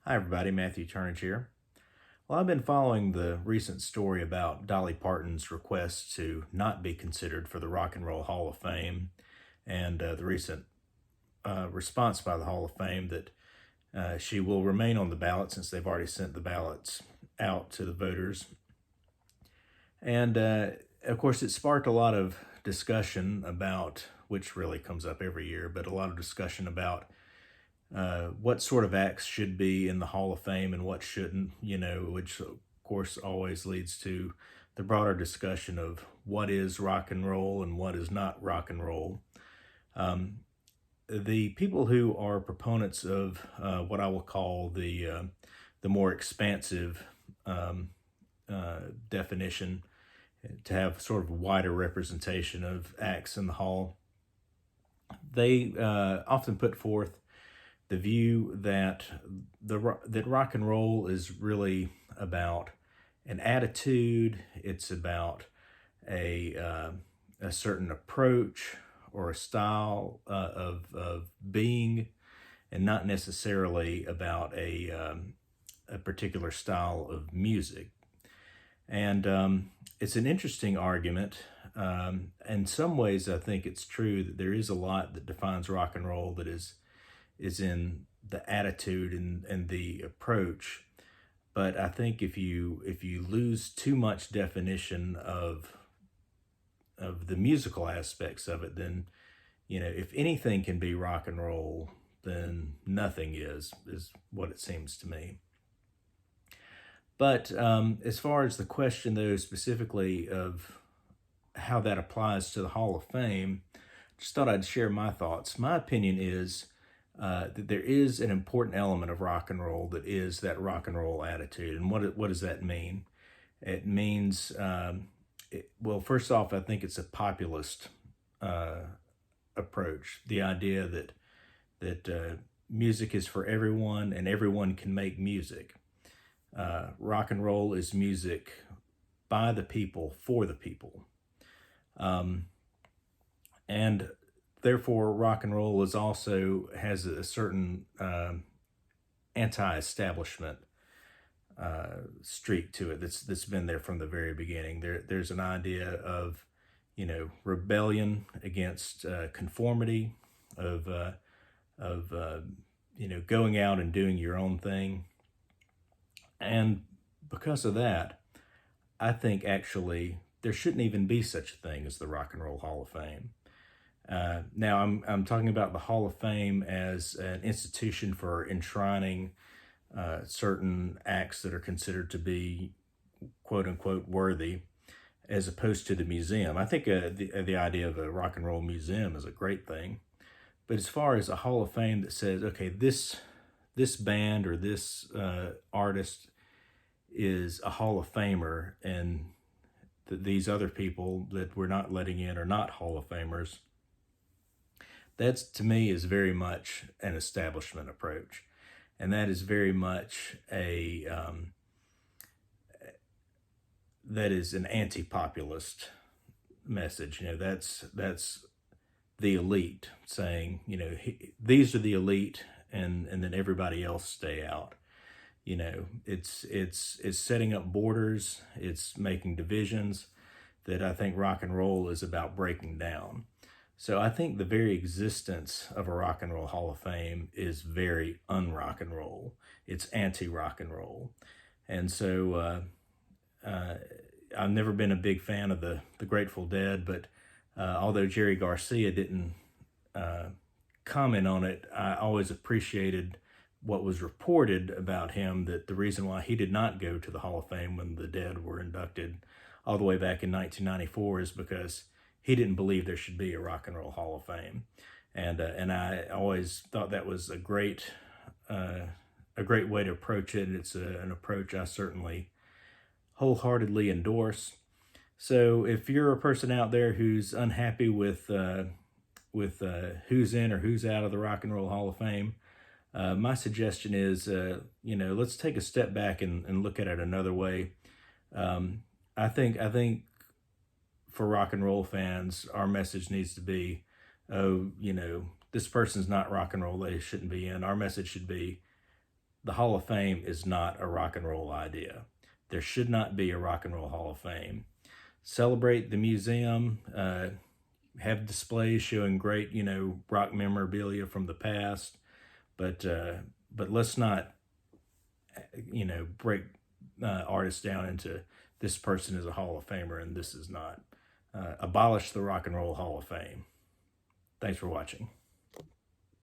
Hi, everybody. Matthew Turnage here. Well, I've been following the recent story about Dolly Parton's request to not be considered for the Rock and Roll Hall of Fame and the recent response by the Hall of Fame that she will remain on the ballot since they've already sent the ballots out to the voters. And of course, it sparked a lot of discussion about, which really comes up every year, but a lot of discussion about what sort of acts should be in the Hall of Fame and what shouldn't, which of course always leads to the broader discussion of what is rock and roll and what is not rock and roll. The people who are proponents of what I will call the more expansive definition to have sort of a wider representation of acts in the hall, they often put forth the view that that rock and roll is really about an attitude. It's about a certain approach or a style of being, and not necessarily about a particular style of music. And it's an interesting argument. In some ways, I think it's true that there is a lot that defines rock and roll that is in the attitude and the approach. But I think if you lose too much definition of the musical aspects of it, then if anything can be rock and roll, then nothing is what it seems to me. But as far as the question, though, specifically of how that applies to the Hall of Fame, just thought I'd share my thoughts. My opinion is that there is an important element of rock and roll that is that rock and roll attitude. And what does that mean? It means, well, first off, I think it's a populist approach. The idea that music is for everyone and everyone can make music. Rock and roll is music by the people for the people. And therefore, rock and roll is also has a certain anti-establishment streak to it that's been there from the very beginning. There's an idea of rebellion against conformity, of going out and doing your own thing, and because of that, I think actually there shouldn't even be such a thing as the Rock and Roll Hall of Fame. Now, I'm talking about the Hall of Fame as an institution for enshrining certain acts that are considered to be quote unquote worthy, as opposed to the museum. I think the idea of a rock and roll museum is a great thing, but as far as a Hall of Fame that says, okay, this band or this artist is a Hall of Famer, and these other people that we're not letting in are not Hall of Famers, that's, to me, is very much an establishment approach. And that is very much that is an anti-populist message. That's the elite saying, these are the elite, and then everybody else stay out. It's setting up borders. It's making divisions that I think rock and roll is about breaking down. So I think the very existence of a Rock and Roll Hall of Fame is very un-rock and roll. It's anti-rock and roll. And so I've never been a big fan of the Grateful Dead, but although Jerry Garcia didn't comment on it, I always appreciated what was reported about him, that the reason why he did not go to the Hall of Fame when the Dead were inducted all the way back in 1994 is because he didn't believe there should be a Rock and Roll Hall of Fame. And I always thought that was a great way to approach it. It's an approach I certainly wholeheartedly endorse. So if you're a person out there who's unhappy with who's in or who's out of the Rock and Roll Hall of Fame, my suggestion is, let's take a step back and look at it another way. I think for rock and roll fans, our message needs to be, this person's not rock and roll, they shouldn't be in. Our message should be, the Hall of Fame is not a rock and roll idea. There should not be a Rock and Roll Hall of Fame. Celebrate the museum, have displays showing great, rock memorabilia from the past, but let's not, break artists down into this person is a Hall of Famer and this is not. Abolish the Rock and Roll Hall of Fame. Thanks for watching.